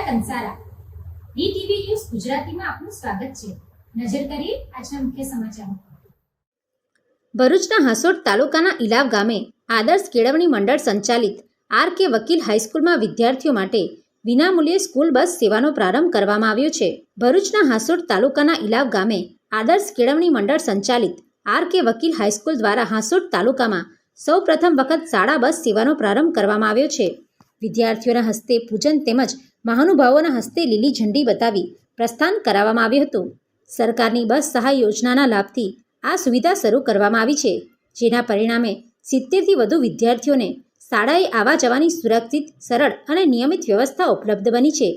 Kansara DTV news ગુજરાતીમાં આપનું સ્વાગત છે। નજર કરીએ આજના મુખ્ય સમાચારો। ભરૂચના હાંસોટ તાલુકાના ઇલાવ ગામે આદર્શ કેળવણી મંડળ સંચાલિત આર.કે. વકીલ હાઈસ્કૂલમાં વિદ્યાર્થીઓ માટે વિનામૂલ્યે સ્કૂલ બસ સેવાનો પ્રારંભ કરવામાં આવ્યો છે। ભરૂચના હાંસોટ તાલુકાના ઇલાવ ગામે આદર્શ કેળવણી મંડળ સંચાલિત આર.કે. વકીલ હાઈસ્કૂલ દ્વારા હાંસોટ તાલુકામાં સૌ પ્રથમ વખત શાળા બસ સેવાનો પ્રારંભ કરવામાં આવ્યો છે। વિદ્યાર્થીઓના હસ્તે પૂજન તેમજ મહાનુભાવોના હસ્તે લીલી ઝંડી બતાવી પ્રસ્થાન કરાવવામાં આવ્યું હતું। સરકારની બસ સહાય યોજનાના લાભથી આ સુવિધા શરૂ કરવામાં આવી છે, જેના પરિણામે 70થી વધુ વિદ્યાર્થીઓને શાળાએ આવવા જવાની સુરક્ષિત, સરળ અને નિયમિત વ્યવસ્થા ઉપલબ્ધ બની છે।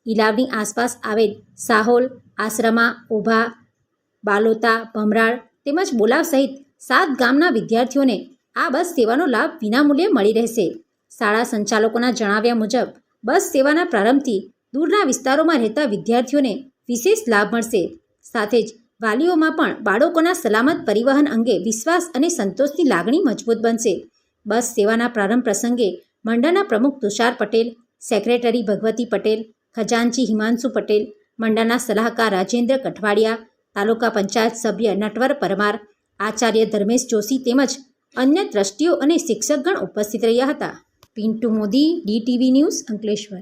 ઇલાવની આસપાસ આવેલ સાહોલ, આશ્રમા, ઓભા, બાલોતા, ભમરાળ તેમજ બોલાવ સહિત 7 ગામના વિદ્યાર્થીઓને આ બસ સેવાનો લાભ વિનામૂલ્યે મળી રહેશે। શાળા સંચાલકોના જણાવ્યા મુજબ બસ સેવાના પ્રારંભથી દૂરના વિસ્તારોમાં રહેતા વિદ્યાર્થીઓને વિશેષ લાભ મળશે, સાથે જ વાલીઓમાં પણ બાળકોના સલામત પરિવહન અંગે વિશ્વાસ અને સંતોષની લાગણી મજબૂત બનશે। બસ સેવાના પ્રારંભ પ્રસંગે મંડળના પ્રમુખ તુષાર પટેલ, સેક્રેટરી ભગવતી પટેલ, ખજાનચી હિમાંશુ પટેલ, મંડળના સલાહકાર રાજેન્દ્ર કઠવાડિયા, તાલુકા પંચાયત સભ્ય નટવર પરમાર, આચાર્ય ધર્મેશ જોશી તેમજ અન્ય ટ્રસ્ટીઓ અને શિક્ષકગણ ઉપસ્થિત રહ્યા હતા। Pintu Modi, DTV news, Ankleshwar.